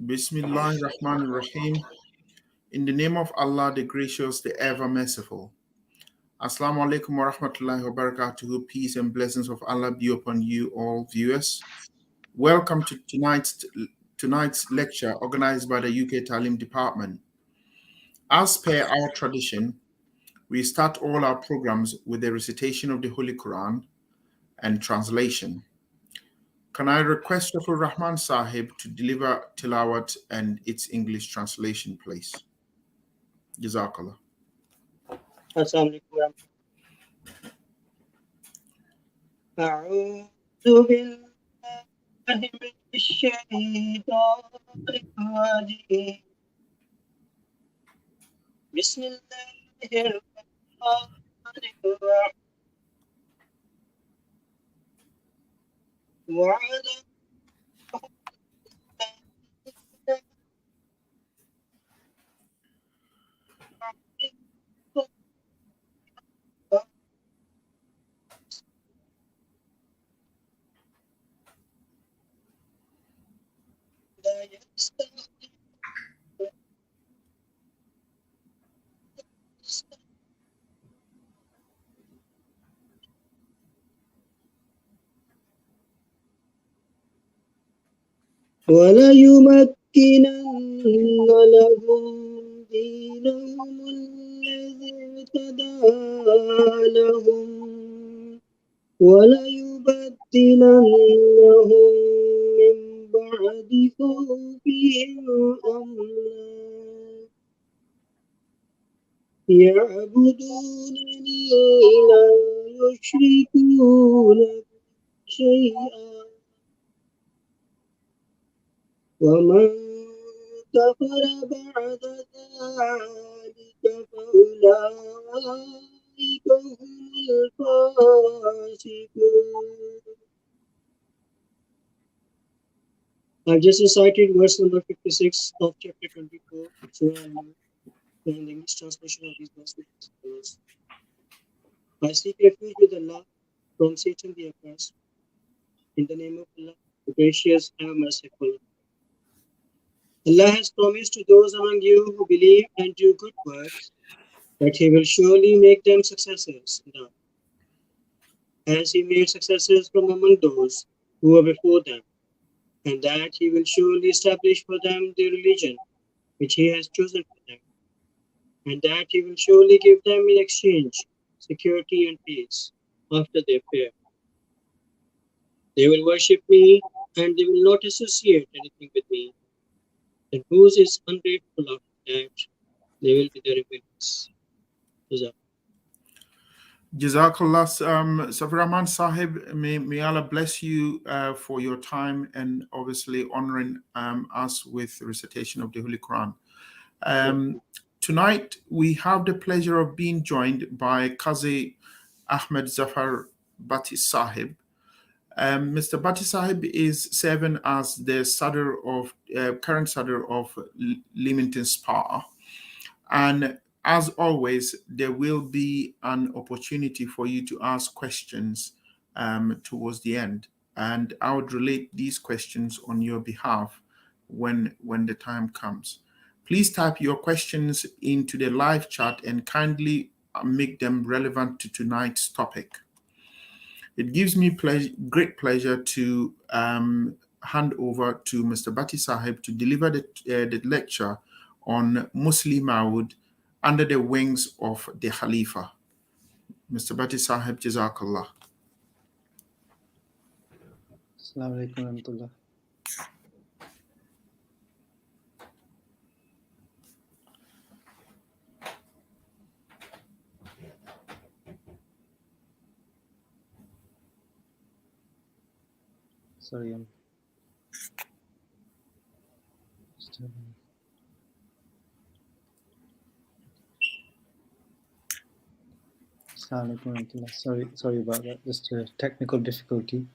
Bismillah Rahman Rahim. In the name of Allah, the gracious, the ever merciful. Assalamu alaikum wa rahmatullahi wa barakatuhu. Peace and blessings of Allah be upon you all viewers. Welcome to tonight's lecture organized by the UK Talim Department. As per our tradition, we start all our programs with the recitation of the Holy Quran and translation. Can I request Dr. Rahman Sahib to deliver Tilawat and its English translation, please? Jazakallah. Assalamu alaikum. أعوذ بالله من الشيطان الرجيم بسم الله الرحمن الرحيم وعد لا يستطيع وليمكنن لهم دينهم الذي ارتدى لهم وليبدلنهم من بعد خوفهم أمنا يعبدونني لا يشركون بي شيئا ومن كفر بعد ذلك فأولئك هم الفاسقون. I've just recited verse number 56 of chapter 24, Surah Al-Mulk, and the English translation of these verses. I seek refuge with Allah from Satan the accursed. In the name of Allah, the gracious and merciful. Allah has promised to those among you who believe and do good works that He will surely make them successors in God, as He made successors from among those who were before them, and that He will surely establish for them the religion which He has chosen for them, and that He will surely give them in exchange security and peace after their fear. They will worship me, and they will not associate anything with me. And whose is ungrateful after that, they will be the rebellious. Jazakallah, Zafar Rahman Sahib, may Allah bless you for your time and obviously honoring us with recitation of the Holy Quran. Tonight, we have the pleasure of being joined by Qadhi Ahmad Zafar Bhatti Sahib. Mr. Bhatti Sahib is serving as the current Sadr of Leamington Spa. And as always, there will be an opportunity for you to ask questions towards the end. And I would relate these questions on your behalf when the time comes. Please type your questions into the live chat and kindly make them relevant to tonight's topic. It gives me great pleasure to hand over to Mr. Bhatti Sahib to deliver the lecture on Musleh Maud under the wings of the Khalifa. Mr. Bhatti Sahib, Jazakallah. Assalamu alaikum wa rahmatullah. Sorry, I'm Sorry about that. Just a technical difficulty.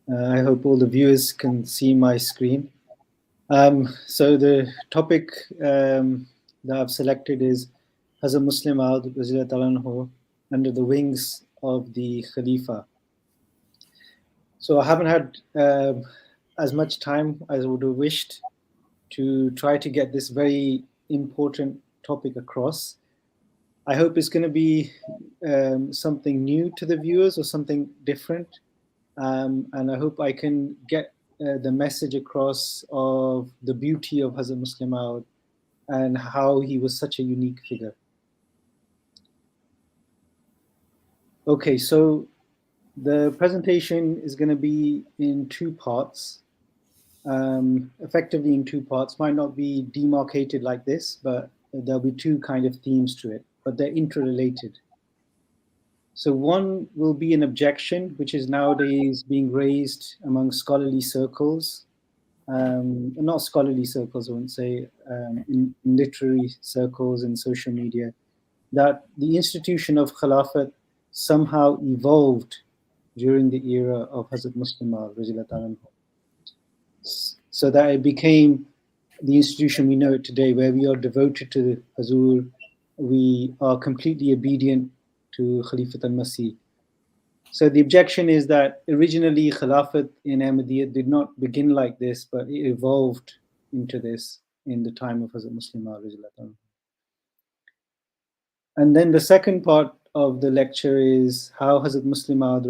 I hope all the viewers can see my screen. So the topic that I've selected is Hazrat Musleh Maud under the wings of the Khalifa. So I haven't had as much time as I would have wished to try to get this very important topic across. I hope it's going to be something new to the viewers or something different. And I hope I can get the message across of the beauty of Hazrat Musleh Maud and how he was such a unique figure. Okay, so the presentation is going to be in two parts, effectively in two parts. Might not be demarcated like this, but there'll be two kind of themes to it, but they're interrelated. So one will be an objection, which is nowadays being raised among scholarly circles, not scholarly circles, I wouldn't say, in literary circles and social media, that the institution of Khilafat somehow evolved during the era of Hazrat Musleh Maud, so that it became the institution we know it today, where we are devoted to Hazur, we are completely obedient to Khalifat al-Masih. So the objection is that originally Khilafat in Ahmadiyyat did not begin like this, but it evolved into this in the time of Hazrat Musleh Maud. And then the second part of the lecture is how Hazrat Musleh Maud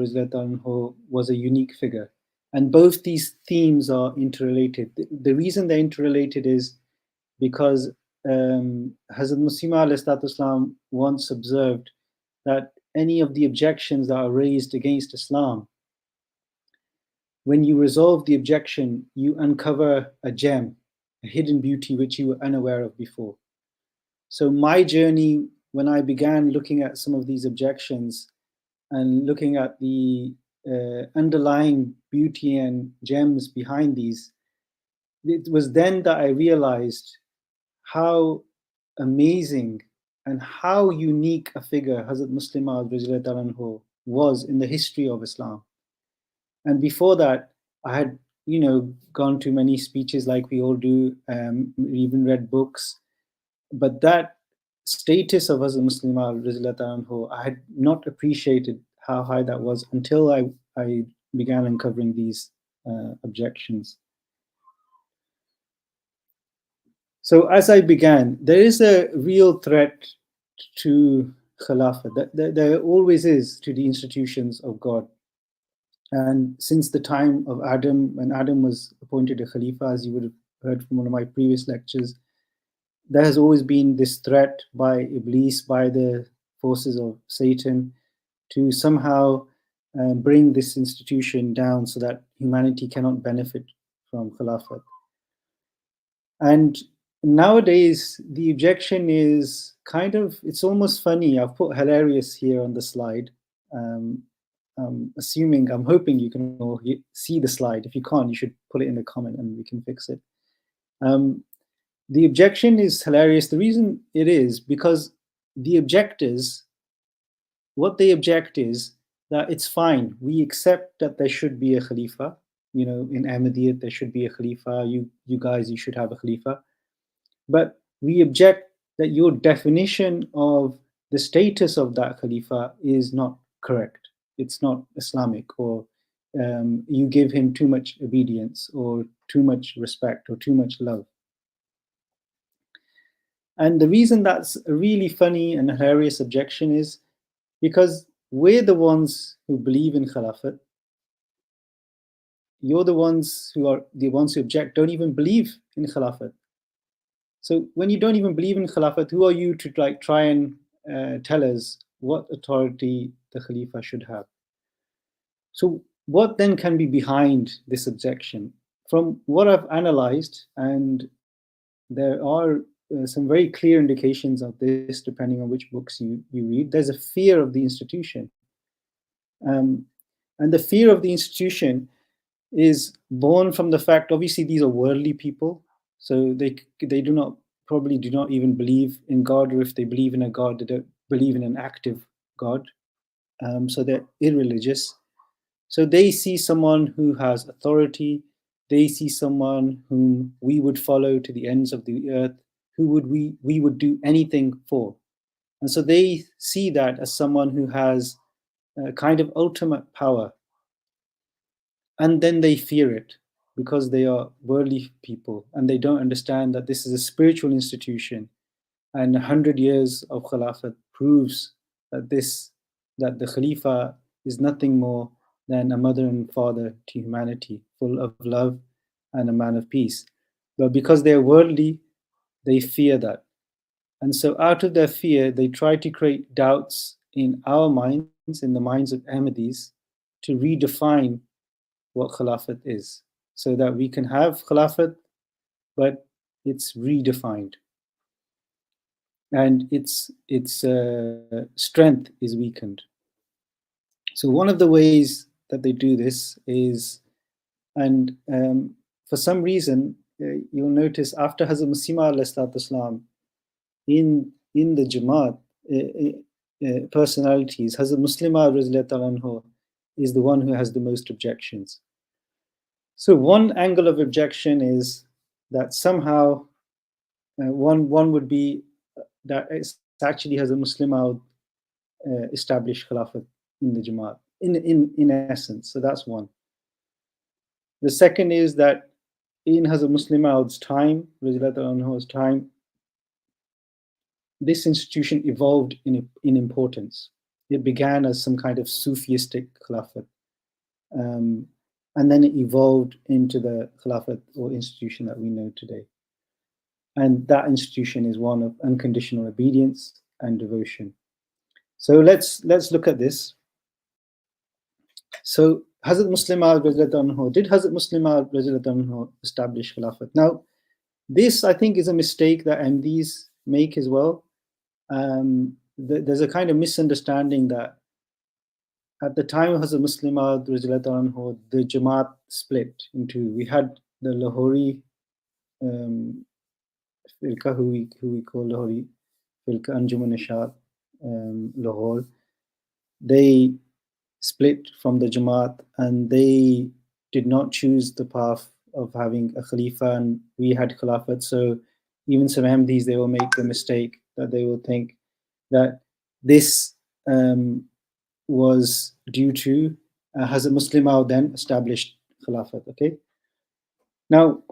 was a unique figure. And both these themes are interrelated. The reason they're interrelated is because Hazrat Musleh Maud once observed that any of the objections that are raised against Islam, when you resolve the objection, you uncover a gem, a hidden beauty which you were unaware of before. So my journey, when I began looking at some of these objections and looking at the underlying beauty and gems behind these, it was then that I realized how amazing and how unique a figure Hazrat Musleh Maud was in the history of Islam. And before that, I had, gone to many speeches like we all do, even read books. But that status of Hazrat Musleh Maud, I had not appreciated how high that was until I began uncovering these objections. So as I began, there is a real threat to Khilafat. There always is to the institutions of God. And since the time of Adam, when Adam was appointed a Khalifa, as you would have heard from one of my previous lectures, there has always been this threat by Iblis, by the forces of Satan, to somehow bring this institution down so that humanity cannot benefit from Khilafat. And nowadays, the objection is kind of, it's almost funny. I've put hilarious here on the slide. I'm hoping you can all see the slide. If you can't, you should put it in the comment and we can fix it. The objection is hilarious. The reason it is because the objectors, what they object is that it's fine. We accept that there should be a Khalifa. In Ahmadiyyat, there should be a Khalifa. You guys, you should have a Khalifa. But we object that your definition of the status of that Khalifa is not correct. It's not Islamic, or you give him too much obedience or too much respect or too much love. And the reason that's a really funny and hilarious objection is because we're the ones who believe in Khilafat. You're the ones who object, don't even believe in Khilafat. So when you don't even believe in Khilafat, who are you to try and tell us what authority the Khalifa should have? So what then can be behind this objection? From what I've analyzed, and there are some very clear indications of this depending on which books you read, there's a fear of the institution. And the fear of the institution is born from the fact, obviously these are worldly people, so they probably do not even believe in God, or if they believe in a God, they don't believe in an active God. So they're irreligious. So they see someone who has authority, they see someone whom we would follow to the ends of the earth, who we would do anything for. And so they see that as someone who has a kind of ultimate power. And then they fear it. because they are worldly people and they don't understand that this is a spiritual institution, and 100 years of Khilafat proves that the Khalifa is nothing more than a mother and father to humanity, full of love and a man of peace. But because they are worldly, they fear that. And so out of their fear, they try to create doubts in our minds, in the minds of Ahmadis, to redefine what Khilafat is, so that we can have Khilafat, but it's redefined. And its strength is weakened. So one of the ways that they do this is, and for some reason, you'll notice after Hazrat Musleh Maud in the Jamaat personalities, Hazrat Musleh Maud is the one who has the most objections. So one angle of objection is that somehow one would be that it's actually Hazrat Musleh Maud established Khilafat in the Jamaat, in essence. So that's one. The second is that in Hazrat Musleh Maud's time, Anhu's time, this institution evolved in importance. It began as some kind of Sufistic Khilafat, and then it evolved into the Khilafat or institution that we know today. And that institution is one of unconditional obedience and devotion. So let's look at this. So Hazrat Musleh Maud, did Hazrat Musleh Maud establish Khilafat? Now, this I think is a mistake that MDs make as well. There's a kind of misunderstanding that at the time of Hazrat Musleh Maud, the Jamaat split into, we had the Lahori Filka, who we call Lahori Filka Anjuman Ishaq Lahore. They split from the Jamaat and they did not choose the path of having a Khalifa, and we had Khilafat. So even some Ahmadis, they will make the mistake that they will think that this was due to Hazrat Musleh Maud then established Khilafat. Okay. Now,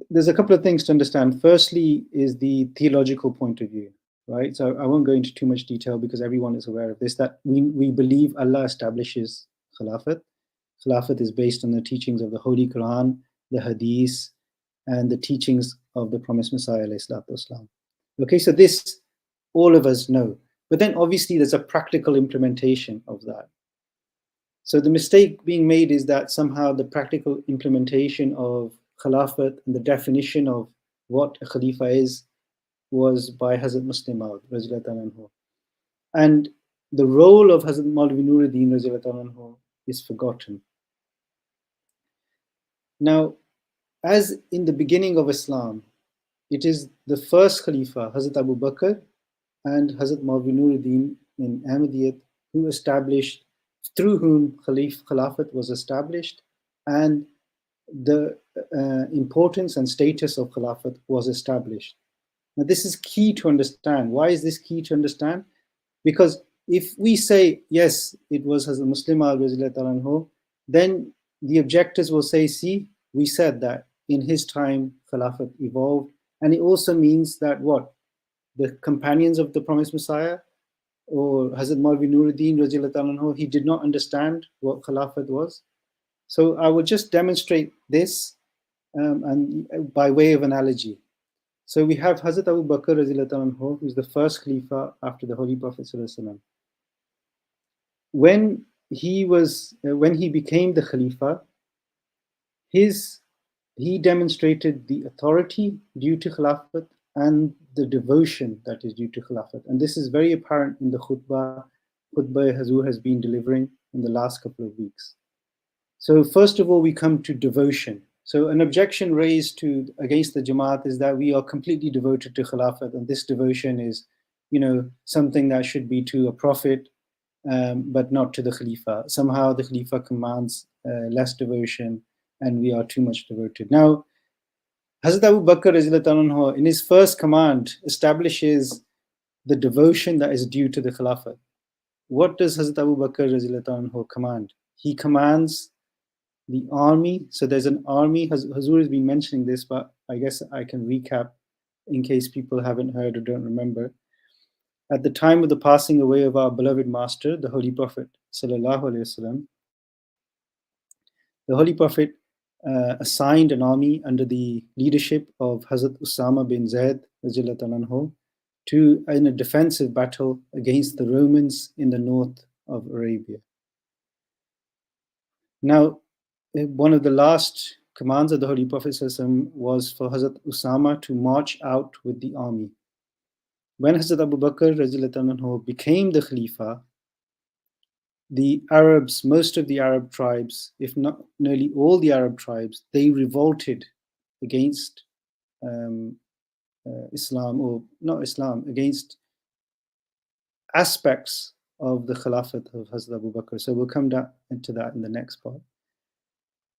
there's a couple of things to understand. Firstly is the theological point of view, right? So I won't go into too much detail because everyone is aware of this, that we believe Allah establishes Khilafat. Khilafat is based on the teachings of the Holy Quran, the Hadith, and the teachings of the promised Messiah. Okay, so this all of us know. But then obviously there's a practical implementation of that. So the mistake being made is that somehow the practical implementation of Khilafat and the definition of what a Khalifa is was by Hazrat Musleh Maud, and the role of Hazrat Maulvi Nuruddin is forgotten. Now, as in the beginning of Islam, it is the first Khalifa, Hazrat Abu Bakr and Hazrat Maulvi Nuruddin in Ahmadiyyat, who established, through whom Khilafat was established, and the importance and status of Khilafat was established. Now, this is key to understand. Why is this key to understand? Because if we say, yes, it was Hazrat Musleh Maud, then the objectors will say, see, we said that in his time Khilafat evolved. And it also means that what? The companions of the promised Messiah, or Hazrat Maulvi Nuruddin, he did not understand what Khilafat was. So I will just demonstrate this and by way of analogy. So we have Hazrat Abu Bakr, who's the first Khalifa after the Holy Prophet. When he became the Khalifa, he demonstrated the authority due to Khilafat and the devotion that is due to Khilafat. And this is very apparent in the khutbah Hazur has been delivering in the last couple of weeks. So first of all, we come to devotion. So an objection raised against the Jamaat is that we are completely devoted to Khilafat, and this devotion is, something that should be to a prophet, but not to the Khalifa. Somehow the Khalifa commands less devotion, and we are too much devoted. Now, Hazrat Abu Bakr in his first command establishes the devotion that is due to the Khilafat. What does Hazrat Abu Bakr command? He commands the army. So there's an army. Hazur has been mentioning this, but I guess I can recap in case people haven't heard or don't remember. At the time of the passing away of our beloved Master, the Holy Prophet sallallahu alaihi wasallam, the Holy Prophet assigned an army under the leadership of Hazrat Usama bin Zaid to in a defensive battle against the Romans in the north of Arabia. Now, one of the last commands of the Holy Prophet was for Hazrat Usama to march out with the army. When Hazrat Abu Bakr became the Khalifa, the Arabs, most of the Arab tribes, if not nearly all the Arab tribes, they revolted against Islam, or not Islam, against aspects of the Khilafat of Hazrat Abu Bakr. So we'll come into that in the next part.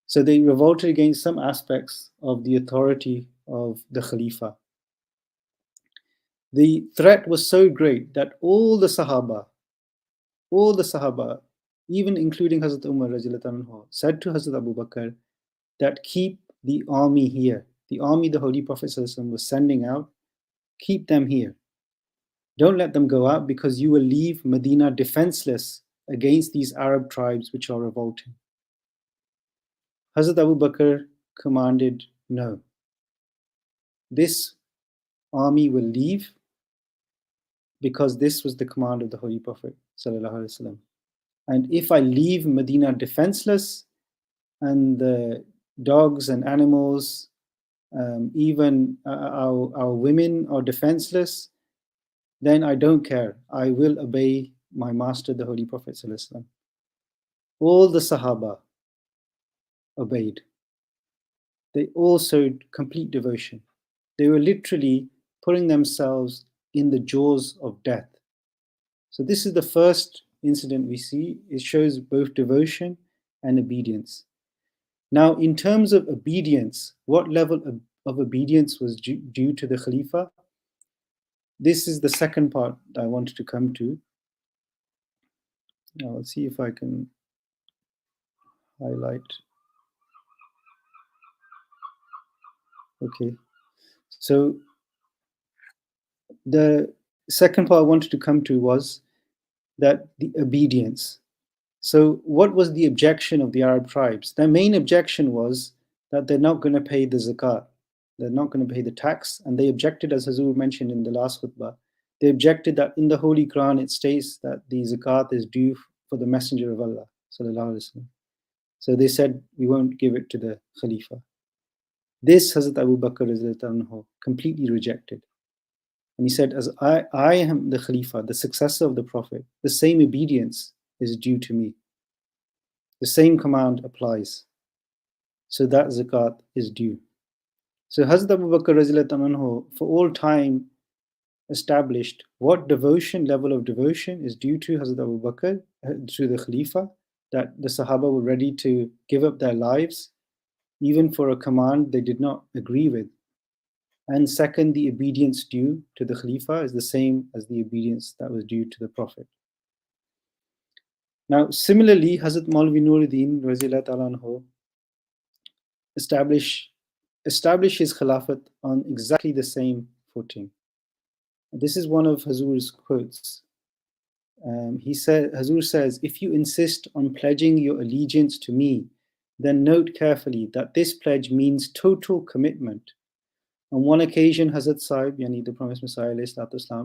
So they revolted against some aspects of the authority of the Khalifa. The threat was so great that all the Sahaba, even including Hazrat Umar said to Hazrat Abu Bakr that keep the army here. The army the Holy Prophet was sending out, keep them here. Don't let them go out because you will leave Medina defenseless against these Arab tribes which are revolting. Hazrat Abu Bakr commanded, no. This army will leave because this was the command of the Holy Prophet ﷺ. And if I leave Medina defenseless and the dogs and animals, even our women are defenseless, then I don't care. I will obey my master, the Holy Prophet ﷺ. All the Sahaba obeyed. They all showed complete devotion. They were literally putting themselves in the jaws of death. So this is the first incident we see. It shows both devotion and obedience. Now, in terms of obedience, what level of obedience was due to the Khalifa? This is the second part I wanted to come to. Now, let's see if I can highlight. Okay, so the second part I wanted to come to was that the obedience. So what was the objection of the Arab tribes? Their main objection was that they're not going to pay the zakat. They're not going to pay the tax. And they objected, as Hazur mentioned in the last khutbah, they objected that in the Holy Quran it states that the zakat is due for the Messenger of Allah. So they said, we won't give it to the Khalifa. This Hazrat Abu Bakr completely rejected. And he said, as I am the Khalifa, the successor of the Prophet, the same obedience is due to me. The same command applies. So that zakat is due. So Hazrat Abu Bakr for all time established what level of devotion is due to Hazrat Abu Bakr, to the Khalifa, that the Sahaba were ready to give up their lives, even for a command they did not agree with. And second, the obedience due to the Khalifa is the same as the obedience that was due to the Prophet. Now, similarly, Hazrat Maulvi Nuruddin Anhu established his Khilafat on exactly the same footing. This is one of Hazur's quotes. Hazur says, if you insist on pledging your allegiance to me, then note carefully that this pledge means total commitment. On one occasion, Hazrat Sahib, yani the Promised Messiah,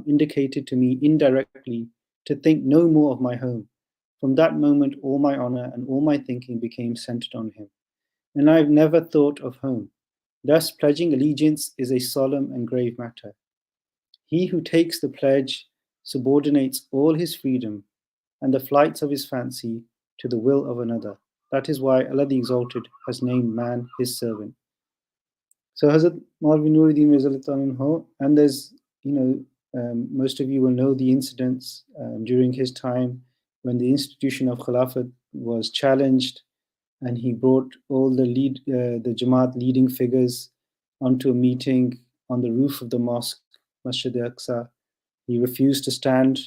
indicated to me indirectly to think no more of my home. From that moment, all my honor and all my thinking became centered on him. And I've never thought of home. Thus, pledging allegiance is a solemn and grave matter. He who takes the pledge subordinates all his freedom and the flights of his fancy to the will of another. That is why Allah the Exalted has named man his servant. So Hazrat Maulvi Nuruddin, and there's, most of you will know the incidents during his time when the institution of Khilafat was challenged, and he brought all the Jamaat leading figures onto a meeting on the roof of the mosque, Masjid al-Aqsa. He refused to stand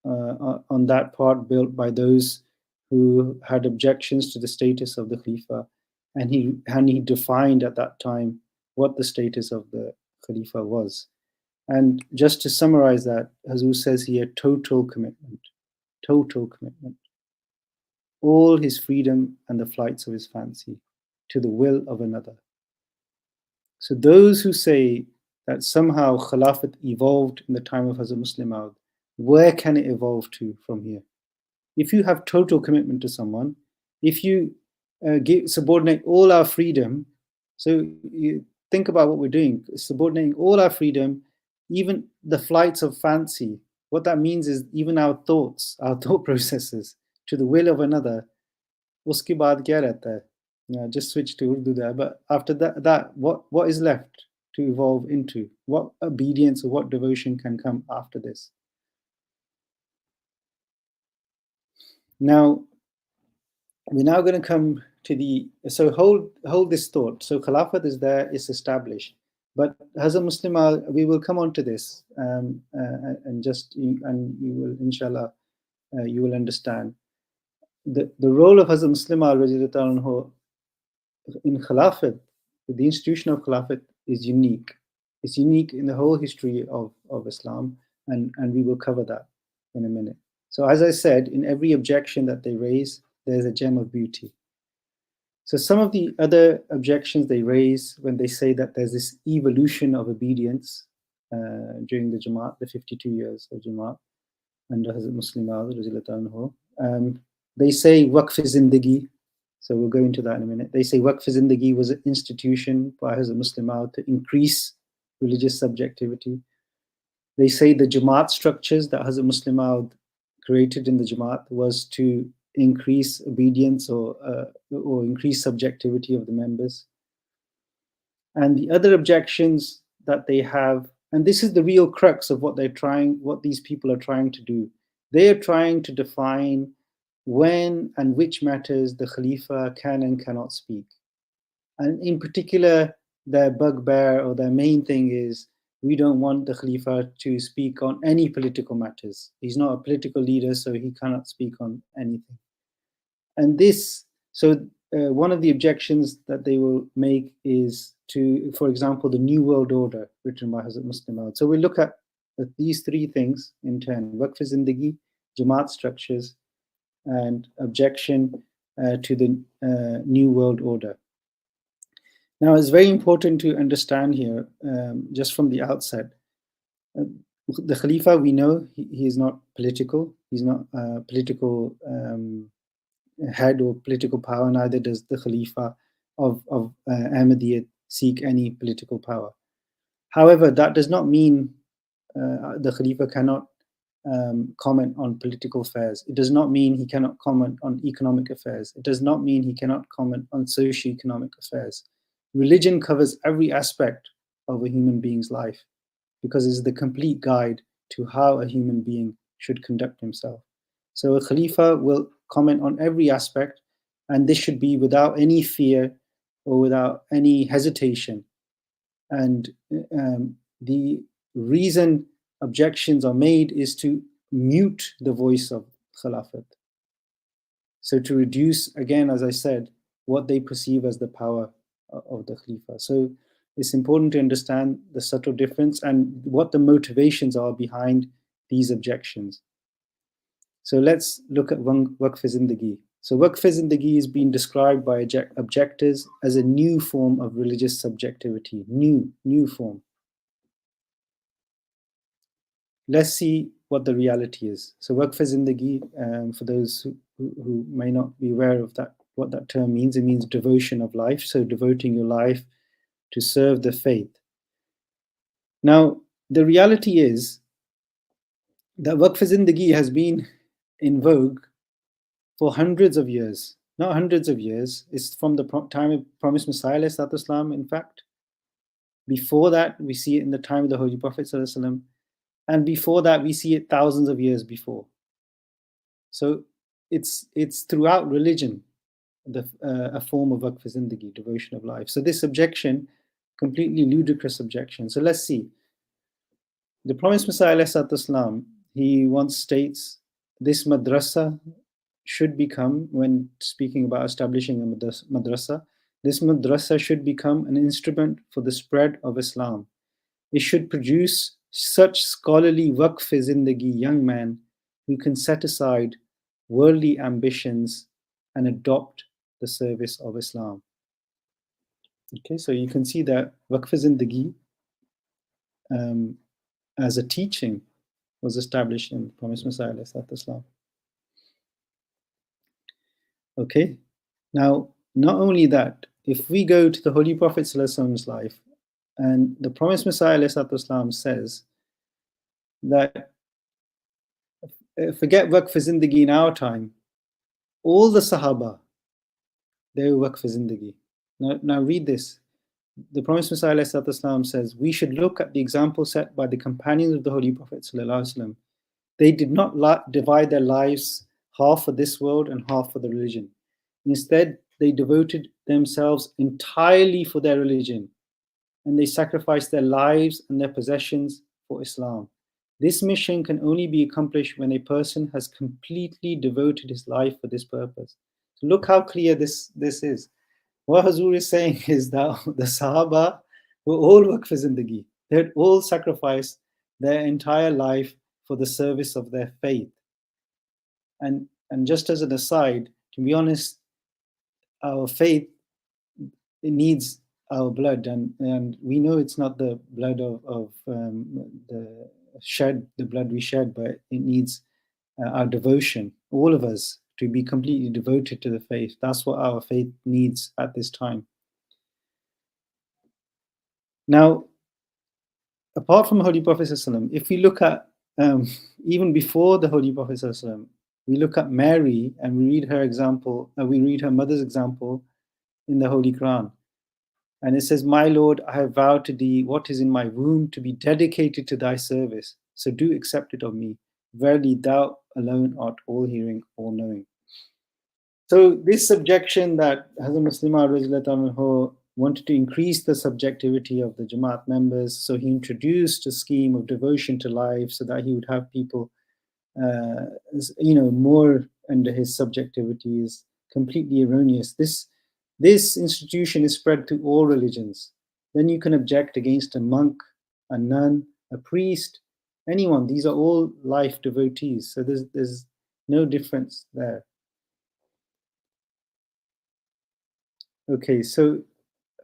on that part built by those who had objections to the status of the Khalifa, and he defined at that time what the status of the Khalifa was. And just to summarize that, Hazur says here, total commitment, all his freedom and the flights of his fancy to the will of another. So those who say that somehow Khilafat evolved in the time of Hazrat Musleh Maud, where can it evolve to from here? If you have total commitment to someone, if you subordinate all our freedom, so you think about what we're doing, subordinating all our freedom, even the flights of fancy, what that means is even our thoughts, our thought processes to the will of another, uske baad kya rehta hai? Just switch to Urdu there, but after that what is left to evolve into? What obedience or what devotion can come after this? Now, we're now going to come to the, so hold this thought. So Khilafat is there, it's established. But Hazrat Musleh Maud, we will come on to this, and you will, inshallah, you will understand. The role of Hazrat Musleh Maud in Khilafat, the institution of Khilafat is unique. It's unique in the whole history of Islam, and we will cover that in a minute. So as I said, in every objection that they raise, there's a gem of beauty. So some of the other objections they raise when they say that there's this evolution of obedience during the Jamaat, the 52 years of Jamaat under Hazrat Musleh Maud, they say waqf-e-zindagi. So we'll go into that in a minute. They say waqf-e-zindagi was an institution by Hazrat Musleh Maud to increase religious subjectivity. They say the Jamaat structures that Hazrat Musleh Maud created in the Jamaat was to increase obedience or increase subjectivity of the members. And the other objections that they have, and this is the real crux of what these people are trying to do. They are trying to define when and which matters the Khalifa can and cannot speak. And in particular, their bugbear or their main thing is, we don't want the Khalifa to speak on any political matters. He's not a political leader, so he cannot speak on anything. And this, so one of the objections that they will make is to, for example, the New World Order written by Hazrat Musleh Maud. So we'll look at these three things in turn: waqf-e-zindagi, Jamaat structures, and objection to the New World Order. Now, it's very important to understand here, just from the outset, the Khalifa, we know he is not political. He's not a political head or political power, neither does the Khalifa of Ahmadiyyat seek any political power. However, that does not mean the Khalifa cannot comment on political affairs. It does not mean he cannot comment on economic affairs. It does not mean he cannot comment on socio-economic affairs. Religion covers every aspect of a human being's life because it is the complete guide to how a human being should conduct himself. So a Khalifa will comment on every aspect, and this should be without any fear or without any hesitation. And the reason objections are made is to mute the voice of Khilafat. So to reduce, again, as I said, what they perceive as the power of the Khalifa. So it's important to understand the subtle difference and what the motivations are behind these objections. So let's look at waqf-e-zindagi. So waqf-e-zindagi is being described by objectors as a new form of religious subjectivity, new form. Let's see what the reality is. So waqf-e-zindagi, for those who may not be aware of that, what that term means, it means devotion of life. So devoting your life to serve the faith. Now, the reality is that waqf-e-zindagi has been in vogue for hundreds of years, not hundreds of years. It's from the time of Promised Messiah, Islam, in fact. Before that, we see it in the time of the Holy Prophet, and before that, we see it thousands of years before. So it's throughout religion, a form of waqf-e-zindagi, devotion of life. So this objection, completely ludicrous objection. So let's see. The Promised Messiah, Islam, he once states, this madrasa should become, when speaking about establishing a madrasa, this madrasa should become an instrument for the spread of Islam. It should produce such scholarly waqf-e-zindagi young men who can set aside worldly ambitions and adopt the service of Islam. Okay, so you can see that waqf-e-zindagi as a teaching was established in the Promised Messiah Islam. Okay, now not only that, if we go to the Holy Prophet's life, and the Promised Messiah Islam says that, forget waqf zindagi in our time, all the Sahaba, they were waqf zindagi. Now read this. The Promised Messiah Islam says, we should look at the example set by the companions of the Holy Prophet. They did not divide their lives half for this world and half for the religion. Instead, they devoted themselves entirely for their religion, and they sacrificed their lives and their possessions for Islam. This mission can only be accomplished when a person has completely devoted his life for this purpose. So look how clear this is. What Hazur is saying is that the Sahaba were all waqf zindagi. They had all sacrificed their entire life for the service of their faith. And just as an aside, to be honest, our faith, it needs our blood, and we know it's not the blood of the blood we shed, but it needs our devotion, all of us, to be completely devoted to the faith. That's what our faith needs at this time. Now, apart from Holy Prophet ﷺ, if we look at even before the Holy Prophet ﷺ, we look at Mary and we read her example, we read her mother's example in the Holy Quran. And it says, my Lord, I have vowed to thee what is in my womb to be dedicated to thy service. So do accept it of me. Verily, thou alone art all-hearing, all-knowing. So this objection that Hazrat Musleh Maud wanted to increase the subjectivity of the Jamaat members, so he introduced a scheme of devotion to life so that he would have people more under his subjectivity, is completely erroneous. This institution is spread to all religions. Then you can object against a monk, a nun, a priest, anyone. These are all life devotees. So there's no difference there. Okay, so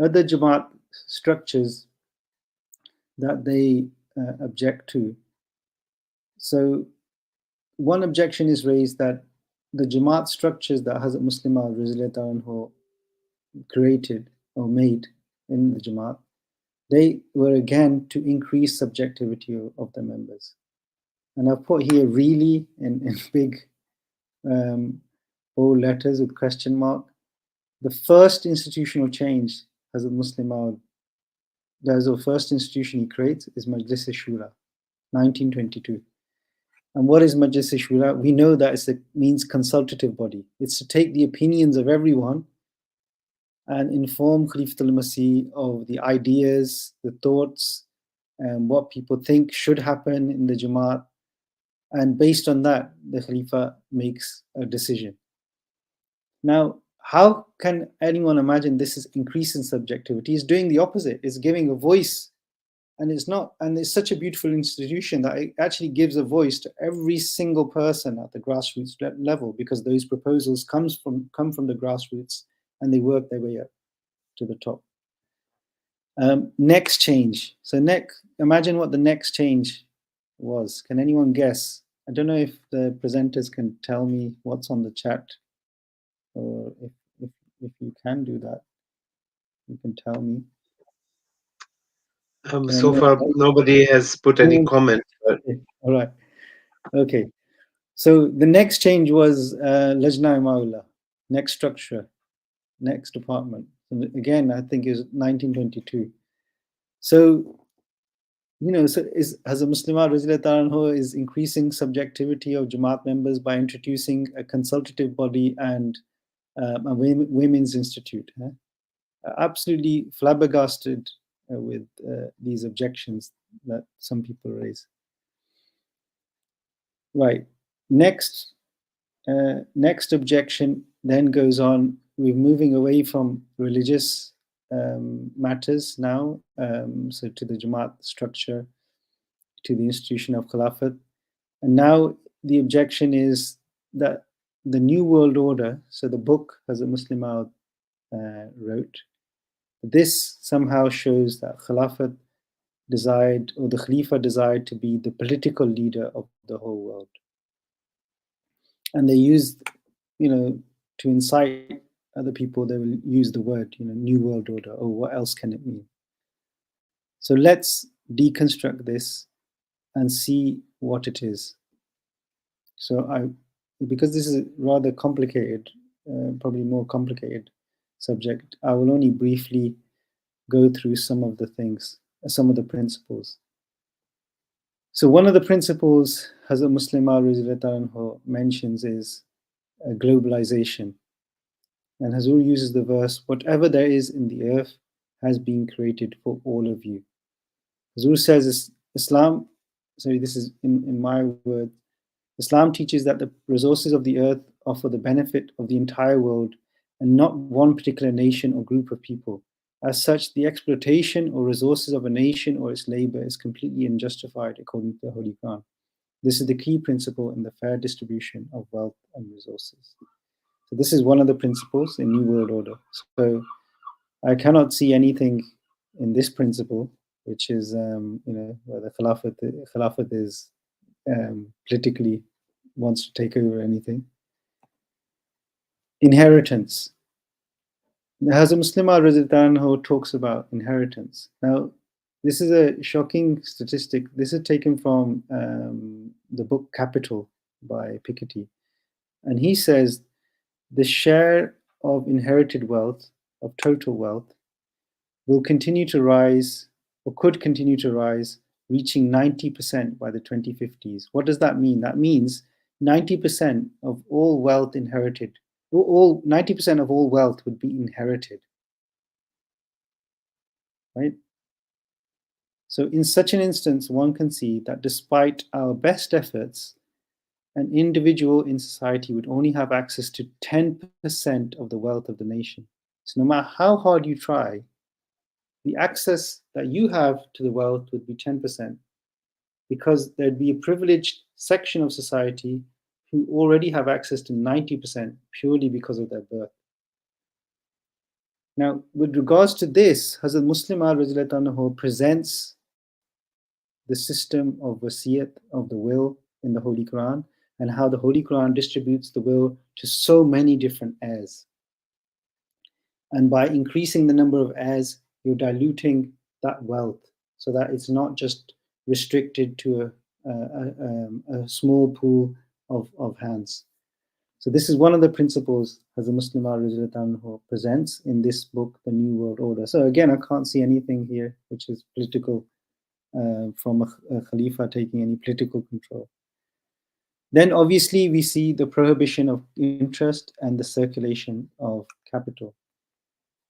other Jamaat structures that they object to. So one objection is raised that the Jamaat structures that Hazrat Musleh Maud created or made in the Jamaat, they were again to increase subjectivity of the members. And I've put here really in big bold letters with question mark. The first institutional change Hazrat Musleh Maud, the first institution he creates, is Majlis Shura, 1922. And what is Majlis Shura? We know that it means consultative body. It's to take the opinions of everyone and inform Khalifa al-Masih of the ideas, the thoughts, and what people think should happen in the Jamaat. And based on that, the Khalifa makes a decision. Now, how can anyone imagine this is increasing subjectivity? It's doing the opposite. It's giving a voice. And it's such a beautiful institution that it actually gives a voice to every single person at the grassroots level, because those proposals come from the grassroots and they work their way up to the top. Next change. So imagine what the next change was. Can anyone guess? I don't know if the presenters can tell me what's on the chat, or if you can do that, you can tell me. So far, nobody has put any comment. But... Okay. All right. Okay. So the next change was Lajna Maula, next structure, next department. And again, I think is 1922. So, Hazrat Musleh Maud is increasing subjectivity of Jamaat members by introducing a consultative body and a women's institute. Absolutely flabbergasted with these objections that some people raise. Right. Next, Next objection then goes on. We're moving away from religious matters now, so to the Jamaat structure, to the institution of Khilafat. And now the objection is that the New World Order, so the book Hazrat Musleh Maud wrote, this somehow shows that Khilafat desired, or the Khalifa desired to be the political leader of the whole world. And they used, to incite other people, they will use the word, New World Order. Oh, what else can it mean? So let's deconstruct this and see what it is. So because this is rather complicated, probably more complicated subject, I will only briefly go through some of the things, some of the principles. So one of the principles Hazrat Musleh Maud mentions is globalization. And Hazur uses the verse, whatever there is in the earth has been created for all of you. Hazur says Islam, sorry, this is in my word, Islam teaches that the resources of the earth are for the benefit of the entire world and not one particular nation or group of people. As such, the exploitation or resources of a nation or its labor is completely unjustified according to the Holy Quran. This is the key principle in the fair distribution of wealth and resources. So this is one of the principles in New World Order. So I cannot see anything in this principle, which is, where the Khilafat is politically wants to take over anything. Inheritance. Hazrat Musleh Maud talks about inheritance. Now, this is a shocking statistic. This is taken from the book Capital by Piketty. And he says the share of inherited wealth, of total wealth, will continue to rise, or could continue to rise, reaching 90% by the 2050s. What does that mean? That means 90% of all wealth inherited, 90% of all wealth would be inherited, right? So in such an instance, one can see that despite our best efforts, an individual in society would only have access to 10% of the wealth of the nation. So no matter how hard you try, the access that you have to the wealth would be 10%, because there'd be a privileged section of society who already have access to 90% purely because of their birth. Now, with regards to this, Hazrat Musleh Maud presents the system of wasiyat, of the will in the Holy Quran, and how the Holy Quran distributes the will to so many different heirs. And by increasing the number of heirs, you're diluting that wealth so that it's not just restricted to a small pool of hands. So this is one of the principles Hazrat Musleh Maud presents in this book, The New World Order. So again, I can't see anything here which is political, from a Khalifa taking any political control. Then obviously we see the prohibition of interest and the circulation of capital.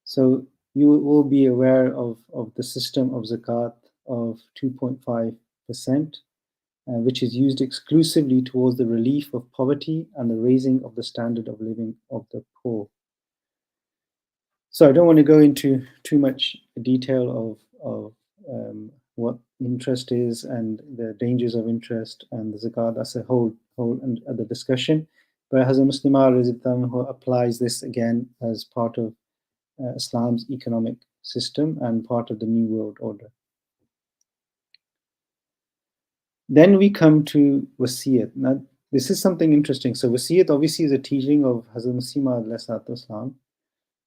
So you will all be aware of the system of zakat of 2.5%, which is used exclusively towards the relief of poverty and the raising of the standard of living of the poor. So I don't want to go into too much detail of what interest is and the dangers of interest and the zakat. That's a whole and other discussion. But Hazrat Musleh Maud applies this again as part of Islam's economic system and part of the New World Order. Then we come to wasiyat. Now, this is something interesting. So wasiyat obviously is a teaching of Hazrat Musleh Maud,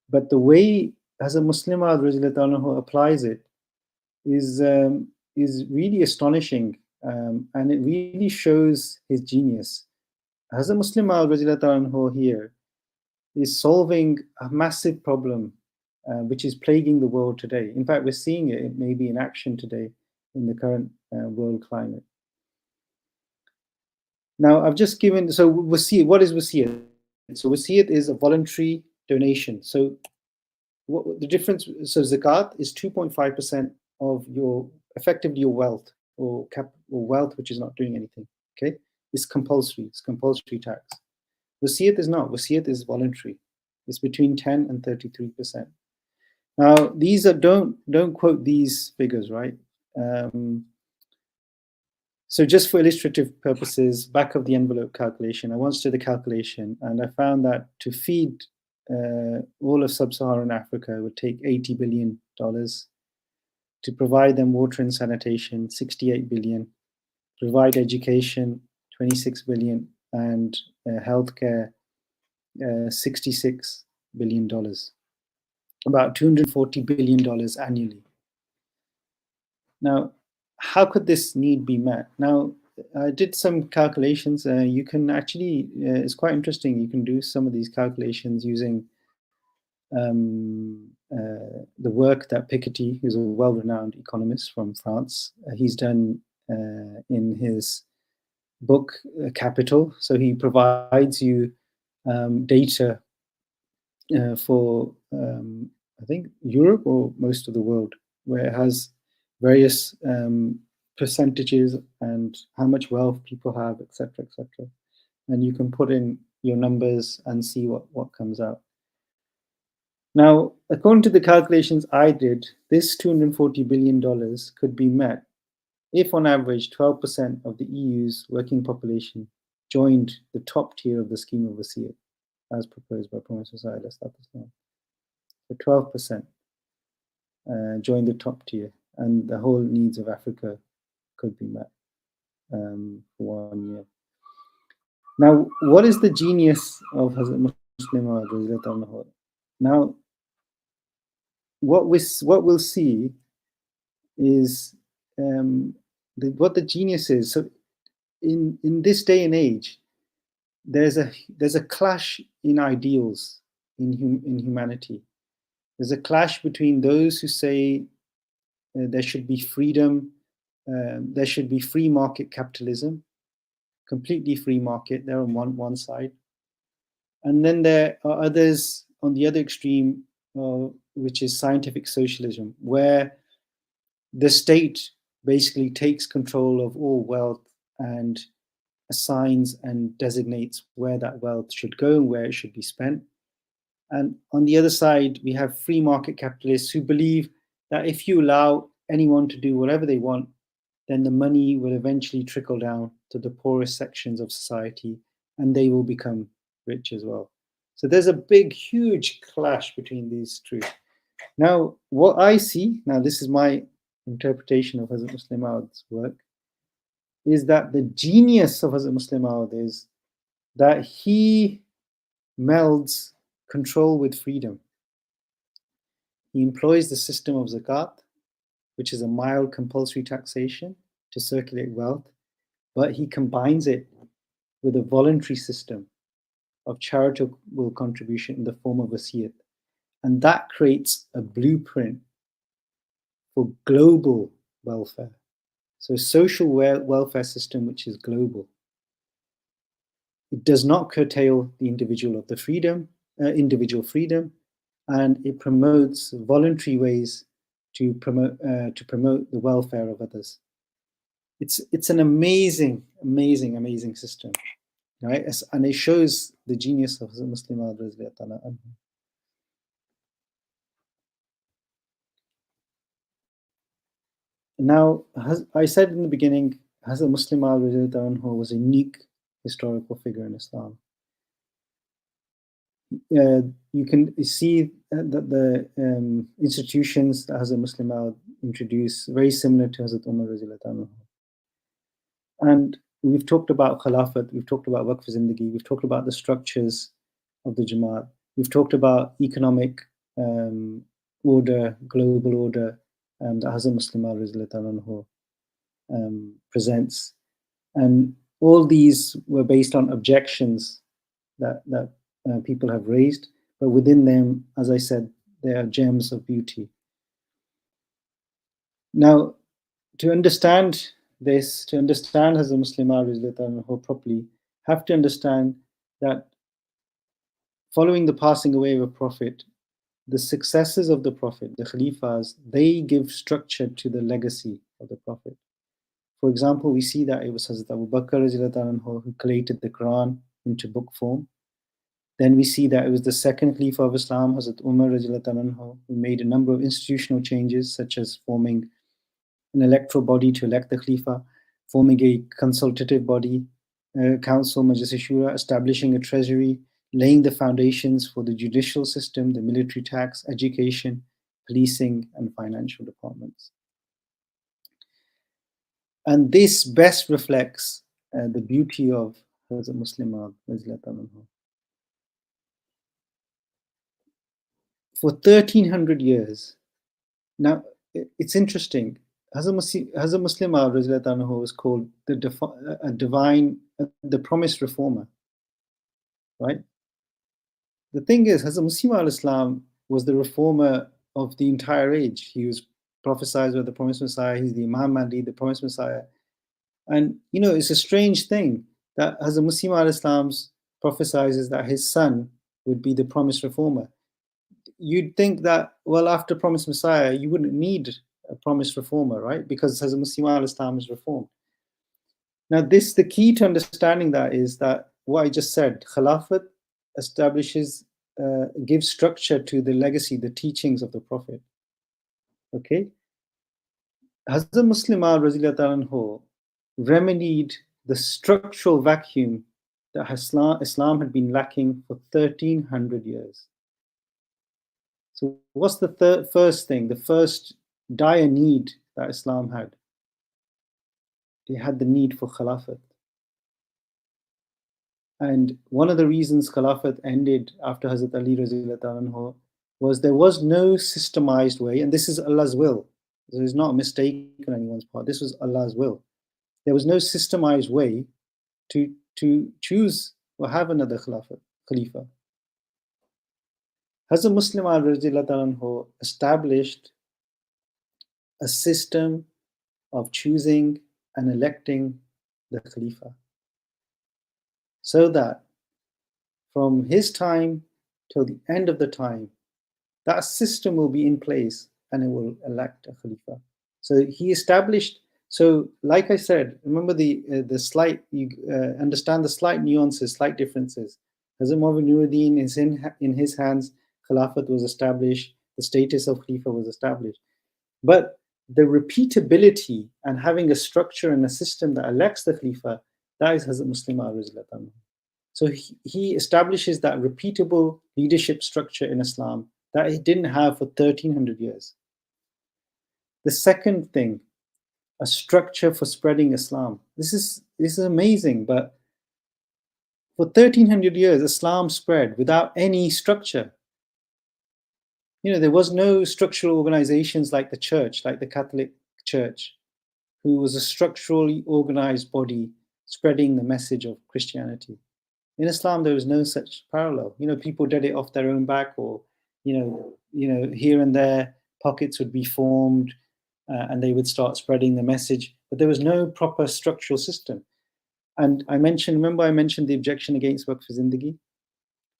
but the way Hazrat Musleh Maud applies it is really astonishing, and it really shows his genius. Hazrat Musleh Maud here is solving a massive problem which is plaguing the world today. In fact, we're seeing it maybe in action today in the current world climate. Now, I've just given, so wasiyat, what is wasiyat? So wasiyat is a voluntary donation. So what the difference, so zakat is 2.5% of your, effectively your wealth, or wealth which is not doing anything, okay? It's compulsory tax. Wasiyat is not. Wasiyat is voluntary. It's between 10 and 33%. Now, these are don't quote these figures, right? So just for illustrative purposes, back of the envelope calculation, I once did the calculation and I found that to feed all of sub-Saharan Africa would take $80 billion, to provide them water and sanitation, 68 billion, provide education, 26 billion, and healthcare, $66 billion, about $240 billion annually. Now, how could this need be met? Now, I did some calculations. You can actually, it's quite interesting. You can do some of these calculations using the work that Piketty, who's a well-renowned economist from France, he's done in his book Capital. So he provides you data for, I think, Europe or most of the world, where it has various percentages and how much wealth people have, etc., etc. And you can put in your numbers and see what comes out. Now, according to the calculations I did, this $240 billion could be met if, on average, 12% of the EU's working population joined the top tier of the scheme of Wasiyat, as proposed by Prime Minister Let's start this now. So 12% joined the top tier, and the whole needs of Africa could be met for 1 year. Now, what is the genius of Hazrat Musleh Maud? Now, what we'll see is what the genius is. So, in this day and age, there's a clash in ideals in humanity. There's a clash between those who say there should be freedom, there should be free market capitalism, completely free market. They're on one side, and then there are others on the other extreme, which is scientific socialism, where the state basically takes control of all wealth and assigns and designates where that wealth should go and where it should be spent. And on the other side, we have free market capitalists who believe that if you allow anyone to do whatever they want, then the money will eventually trickle down to the poorest sections of society and they will become rich as well. So there's a big, huge clash between these two. Now, what I see, now this is my interpretation of Hazrat Musleh Maud's work, is that the genius of Hazrat Musleh Maud is that he melds control with freedom. He employs the system of zakat, which is a mild compulsory taxation to circulate wealth, but he combines it with a voluntary system of charitable contribution in the form of wasiyat. And that creates a blueprint for global welfare. So social welfare system which is global. It does not curtail the individual freedom, and it promotes voluntary ways to promote the welfare of others. It's an amazing system, right? And it shows the genius of Musleh Maud radhiyallahu anhu. Now, I said in the beginning, Hazrat Musleh Maud radhiyallahu anhu was a unique historical figure in Islam. You can see that the institutions that Hazrat Musleh Maud introduced very similar to Hazrat Umar radhiyallahu anhu. And we've talked about Khilafat, we've talked about Waqf Zindagi, we've talked about the structures of the Jamaat, we've talked about economic order, global order, that Hazrat Musleh Maud radhiyallahu anhu presents. And all these were based on objections that people have raised, but within them, as I said, there are gems of beauty. Now, to understand this, to understand Hazrat Musleh Maud properly, have to understand that following the passing away of a prophet, the successors of the prophet, the Khalifas, they give structure to the legacy of the prophet. For example, we see that it was Hazrat Abu Bakr who collated the Quran into book form, Then we see that it was the second Khalifa of Islam, Hazrat Umar radiallahu anhu, who made a number of institutional changes, such as forming an electoral body to elect the Khalifa, forming a consultative body, council, Majlis Shura, establishing a treasury, laying the foundations for the judicial system, the military tax, education, policing, and financial departments. And this best reflects the beauty of Hazrat Musleh Maud. For 1300 years, now it's interesting, Hazrat Musleh Maud was called the promised reformer, right? The thing is, Hazrat Musleh Maud Islam was the reformer of the entire age. He was prophesied with the promised Messiah. He's the Imam Mahdi, the promised Messiah. And, you know, it's a strange thing that Hazrat Musleh Maud Islam prophesies that his son would be the promised reformer. You'd think that, well, after promised Messiah, you wouldn't need a promised reformer, right? Because Hazrat Musleh Maud Islam is reformed. Now, the key to understanding that is that what I just said, Khilafat establishes, gives structure to the legacy, the teachings of the Prophet. Okay? Hazrat Musleh Maud radiallahu anhu remedied the structural vacuum that Islam had been lacking for 1300 years. So what's the first thing, the first dire need that Islam had? It had the need for Khilafat. And one of the reasons Khilafat ended after Hazrat Ali radiallahu anhu was there was no systemized way, and this is Allah's will. This is not a mistake on anyone's part. This was Allah's will. There was no systemized way to choose or have another Khalifa. Hazrat Musleh Maud radiallahu anhu established a system of choosing and electing the Khalifa, so that from his time till the end of the time, that system will be in place and it will elect a Khalifa. So he established, so like I said, remember the slight, you understand the slight nuances, slight differences. Hazrat Muhammad Nuruddin is in his hands, Khilafat was established, the status of Khalifa was established. But the repeatability and having a structure and a system that elects the Khalifa, that is Hazrat Musleh Maud radiallahu anhu. So he establishes that repeatable leadership structure in Islam that he didn't have for 1300 years. The second thing, a structure for spreading Islam. This is amazing, but for 1300 years, Islam spread without any structure. You know, there was no structural organizations like the church, like the Catholic Church, who was a structurally organized body spreading the message of Christianity. In Islam, there was no such parallel. You know, people did it off their own back, or you know, here and there, pockets would be formed, and they would start spreading the message. But there was no proper structural system. And remember I mentioned the objection against Waqf Zindagi.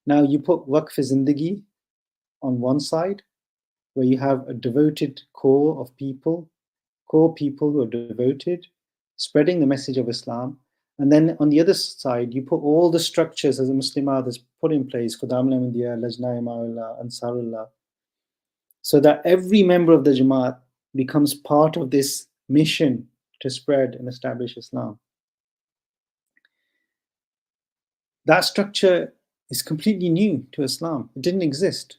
Now you put Waqf Zindagi on one side, where you have a devoted core people who are devoted, spreading the message of Islam. And then on the other side, you put all the structures as a Muslim has put in place, Khudam al-Ahmadiyya, Lajna Imamullah, Ansarullah, so that every member of the Jamaat becomes part of this mission to spread and establish Islam. That structure is completely new to Islam. It didn't exist,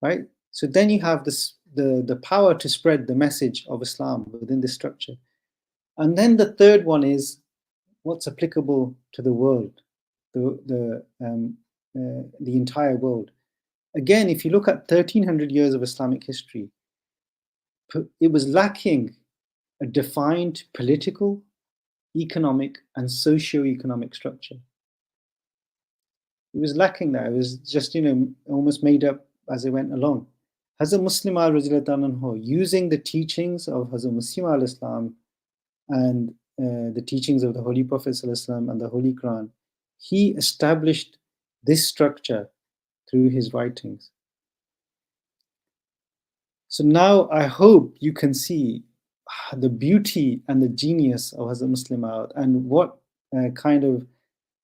right? So then you have the power to spread the message of Islam within this structure. And then the third one is what's applicable to the world, the entire world. Again, if you look at 1300 years of Islamic history, it was lacking a defined political, economic, and socio-economic structure. It was lacking that. It was just, almost made up as it went along. Hazrat Musleh Maud radiallahu anhu, using the teachings of Hazrat Musleh Maud al-Islam and the teachings of the Holy Prophet ﷺ and the Holy Quran, he established this structure through his writings. So now I hope you can see the beauty and the genius of Hazrat Musleh Maud and what kind of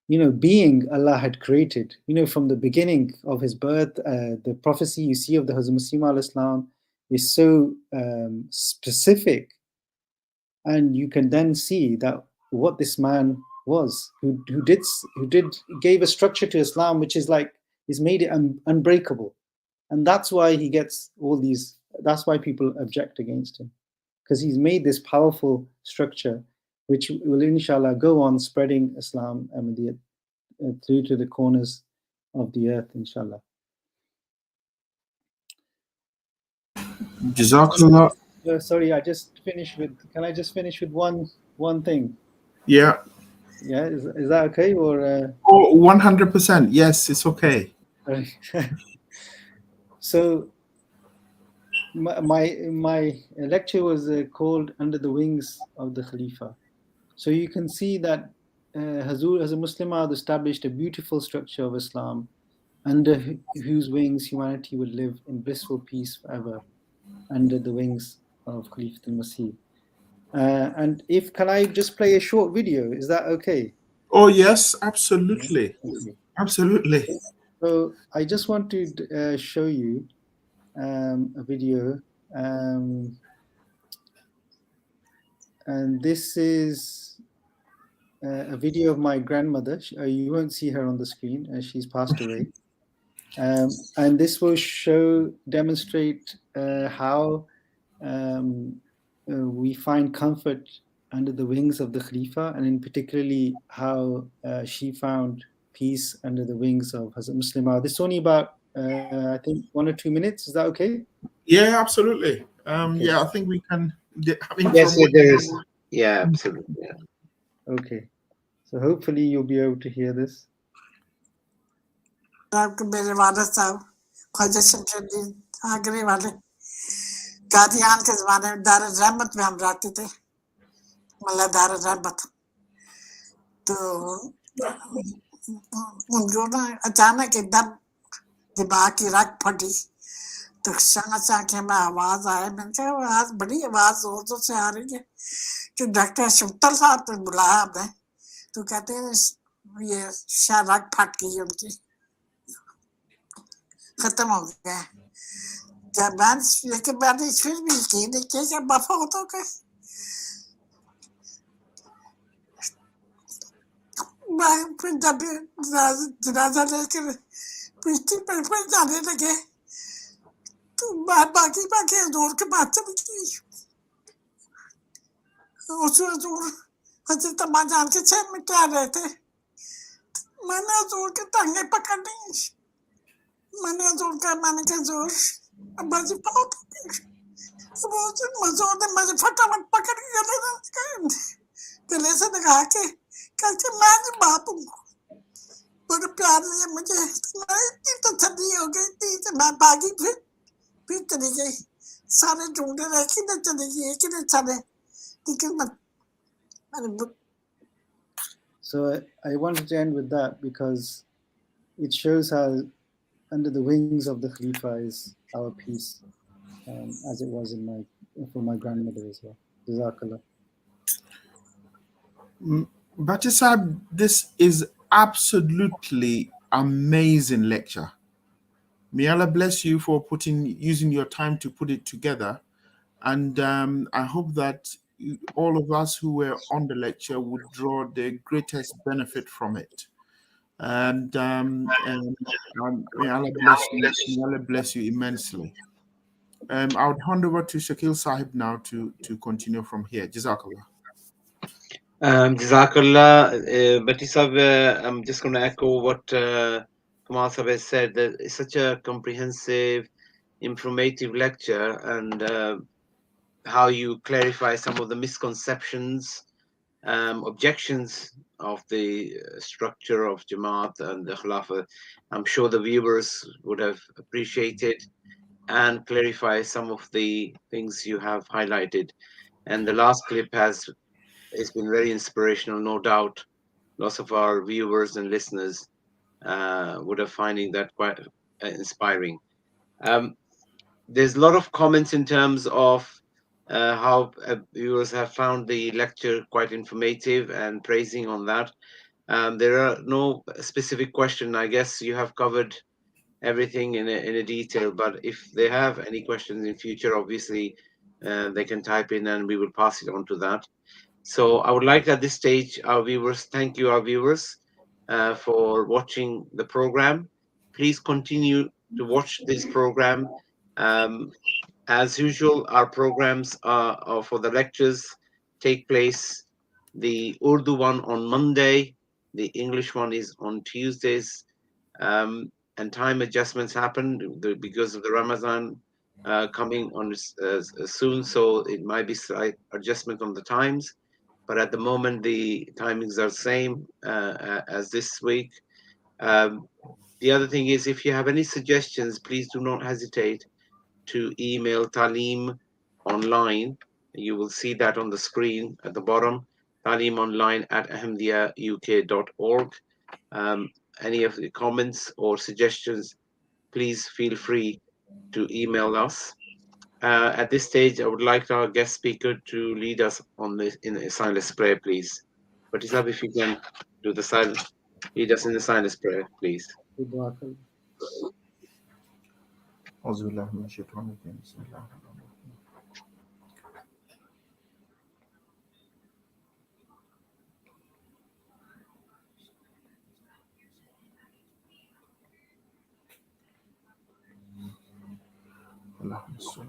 being Allah had created. From the beginning of his birth, the prophecy you see of the Hazrat Masih al-Islam is so specific, and you can then see that what this man was, who gave a structure to Islam, which is made it unbreakable, and that's why he gets all these. That's why people object against him, because he's made this powerful structure, which will inshallah go on spreading Islam through to the corners of the earth, inshallah. Jazakallah. Sorry, I just finished with. Can I just finish with one thing? Yeah. Yeah, is that okay? Or 100%. Yes, it's okay. So my lecture was called "Under the Wings of the Khalifa." So you can see that Hazur as a Musleh Maud established a beautiful structure of Islam, under whose wings humanity would live in blissful peace forever, under the wings of Khalifa al-Masih. And can I just play a short video? Is that okay? Oh yes, absolutely. Okay. Absolutely. So I just want to show you a video, and this is a video of my grandmother. You won't see her on the screen, she's passed away. And this will demonstrate how we find comfort under the wings of the Khalifa, and in particularly how she found peace under the wings of Hazrat Musleh Maud. This is only about, I think, 1 or 2 minutes. Is that okay? Yeah, absolutely. Okay. Yeah, I think we can. Yes, there is. Yeah, absolutely. Yeah. Okay. So hopefully you'll be able to hear this. मेरे वालिद साहब ख्वाजा शमशुद्दीन आगरे वाले कादियान के ज़माने में दार रहमत में हम रहते थे, मतलब दार रहमत। तो उनको ना अचानक एकदम दिमाग की रग फटी, तो आँखें में आवाज़ आए। मैंने कहा आवाज़ बड़ी आवाज़ जोर से आ रही है कि डॉक्टर शुक्तल साहब ने बुलाया हमने। तो कहते हैं ये शायद रग फट गई उनकी, खत्म हो गया। जब लेकिन मैंने फिर भी यकीन नहीं किया कि वफा हो तो के मैं फिर जब जनाजा लेकर पीठी पर जाने लगे तो मैं बाकी हजूर के पास चली गई। उस हजूर हजरत अम्मा जान के शहर में क्या रहे थे। मैंने हजूर के टांगे पकड़ ली, मैंने हजूर का हजूर अब्बा जी बहुत मजूर ने मुझे फटाफट पकड़ के गले से लगा के कहते मैं जी बाप हूँ, बड़े प्यार से मुझे इतनी तसल्ली हो गई थी। मैं भागी फिर चली गई, सारे ढूंढे रहे किधर चली गई किधर चले, लेकिन So I wanted to end with that because it shows how under the wings of the Khalifa is our peace, as it was for my grandmother as well. Jazakallah. Bhatti Sahib, this is absolutely amazing lecture. May Allah bless you for using your time to put it together. And I hope that all of us who were on the lecture would draw the greatest benefit from it. And may Allah bless you immensely. I would hand over to Shakil Sahib now to continue from here. Jazakallah. Jazakallah. Bhatti Sahib, I'm just going to echo what Kamal Sahib has said, that it's such a comprehensive, informative lecture, and how you clarify some of the misconceptions, objections of the structure of Jamaat and the Khilafat. I'm sure the viewers would have appreciated and clarify some of the things you have highlighted. And the last clip has been very inspirational, no doubt. Lots of our viewers and listeners would have finding that quite inspiring. There's a lot of comments in terms of how viewers have found the lecture quite informative and praising on that. There are no specific question. I guess you have covered everything in a detail, but if they have any questions in future, obviously they can type in and we will pass it on to that. So I would like at this stage, our viewers, thank you, our viewers, for watching the program. Please continue to watch this program. As usual, our programs are for the lectures take place. The Urdu one on Monday, the English one is on Tuesdays, and time adjustments happened because of the Ramadan coming on soon, so it might be slight adjustment on the times. But at the moment, the timings are same as this week. The other thing is, if you have any suggestions, please do not hesitate to email Talim online. You will see that on the screen at the bottom, talimonline@ahmadiyyauk.org. Any of the comments or suggestions, please feel free to email us. At this stage, I would like our guest speaker to lead us on this in a silent prayer, please. But Isab, if you can do the silent, lead us in the silent prayer, please. أعوذ بالله من الشيطان الرجيم بسم الله الرحمن الرحيم اللهم صل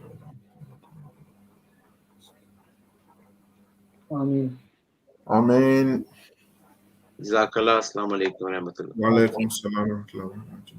على Ameen. آمين Jazakallah. Assalamu alaikum wa rahmatullah. وعليكم السلام ورحمة الله وبركاته